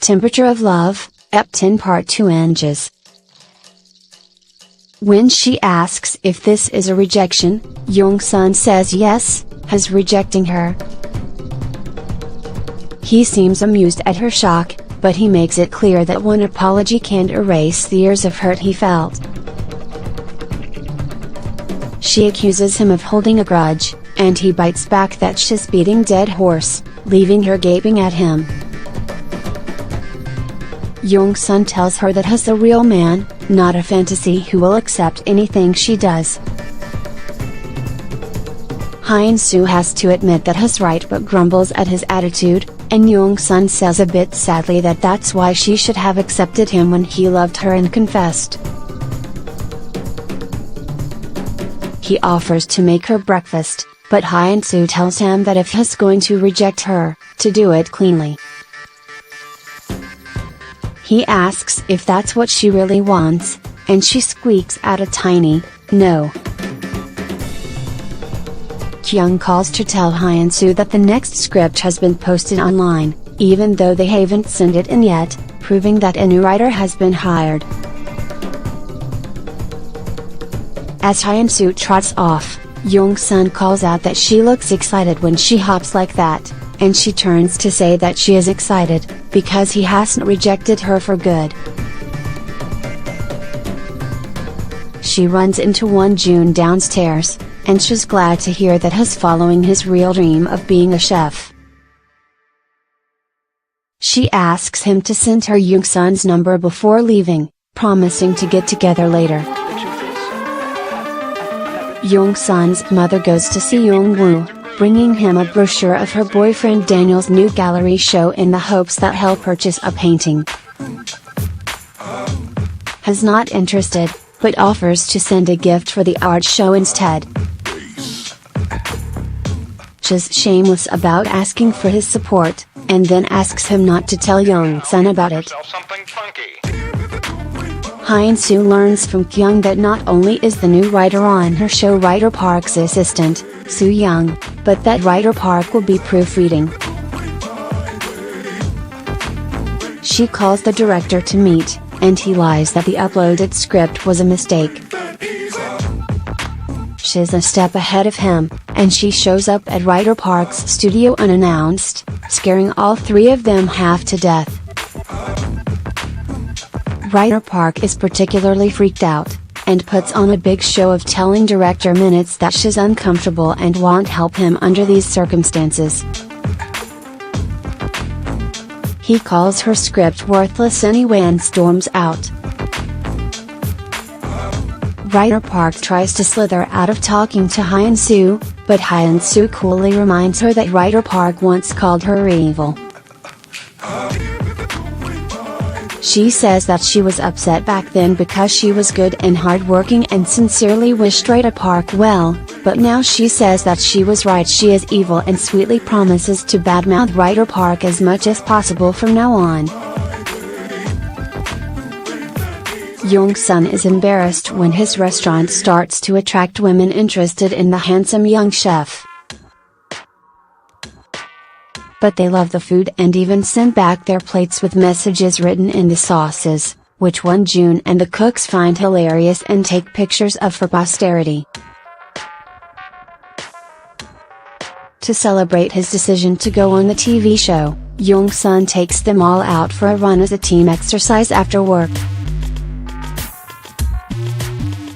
Temperature of Love, Ep 10 Part 2 Enges. When she asks if this is a rejection, Jung-sun says yes, he's rejecting her. He seems amused at her shock, but he makes it clear that one apology can't erase the years of hurt he felt. She accuses him of holding a grudge, and he bites back that she's beating dead horse, leaving her gaping at him. Jung-sun tells her that he's a real man, not a fantasy who will accept anything she does. Hyun-soo has to admit that he's right but grumbles at his attitude, and Jung-sun says a bit sadly that that's why she should have accepted him when he loved her and confessed. He offers to make her breakfast, but Hyun-soo tells him that if he's going to reject her, to do it cleanly. He asks if that's what she really wants, and she squeaks out a tiny, no. Kyung calls to tell Hyun-soo that the next script has been posted online, even though they haven't sent it in yet, proving that a new writer has been hired. As Hyun-soo trots off, Jung-sun calls out that she looks excited when she hops like that, and she turns to say that she is excited, because he hasn't rejected her for good. She runs into Hyun-jin downstairs, and she's glad to hear that he's following his real dream of being a chef. She asks him to send her Jung-sun's number before leaving, promising to get together later. Jung-sun's mother goes to see Jung-woo, bringing him a brochure of her boyfriend Daniel's new gallery show in the hopes that he'll purchase a painting. He's not interested, but offers to send a gift for the art show instead. She's shameless about asking for his support, and then asks him not to tell Jung-sun about it. Hyun-soo learns from Kyung that not only is the new writer on her show writer Park's assistant, Soo-young, but that writer Park will be proofreading. She calls the director to meet, and he lies that the uploaded script was a mistake. She's a step ahead of him, and she shows up at writer Park's studio unannounced, scaring all three of them half to death. Writer Park is particularly freaked out, and puts on a big show of telling director Minutes that she's uncomfortable and won't help him under these circumstances. He calls her script worthless anyway and storms out. Writer Park tries to slither out of talking to Hyun-soo, but Hyun-soo coolly reminds her that writer Park once called her evil. She says that she was upset back then because she was good and hardworking and sincerely wished writer Park well, but now she says that she was right, she is evil, and sweetly promises to badmouth writer Park as much as possible from now on. Jung-sun is embarrassed when his restaurant starts to attract women interested in the handsome young chef. But they love the food and even send back their plates with messages written in the sauces, which Hyun-jin and the cooks find hilarious and take pictures of for posterity. To celebrate his decision to go on the TV show, Jung-sun takes them all out for a run as a team exercise after work.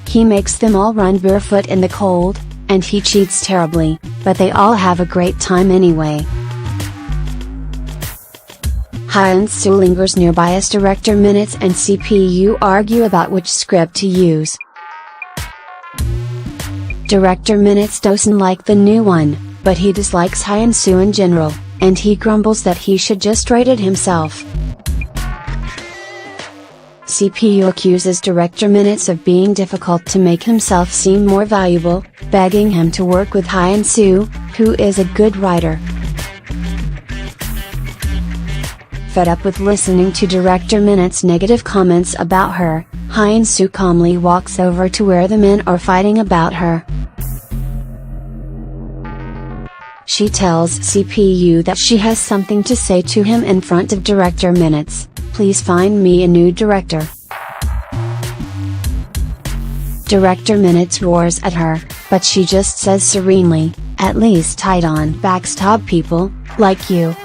He makes them all run barefoot in the cold, and he cheats terribly, but they all have a great time anyway. Hyun-soo lingers nearby as director Minutes and CPU argue about which script to use. Director Minutes doesn't like the new one, but he dislikes Hyun-soo in general, and he grumbles that he should just write it himself. CPU accuses director Minutes of being difficult to make himself seem more valuable, begging him to work with Hyun-soo, who is a good writer. Fed up with listening to director Minutes' negative comments about her, Hyun-soo calmly walks over to where the men are fighting about her. She tells CPU that she has something to say to him in front of director Minutes. Please find me a new director. Director Minutes roars at her, but she just says serenely, at least I don't backstab people, like you.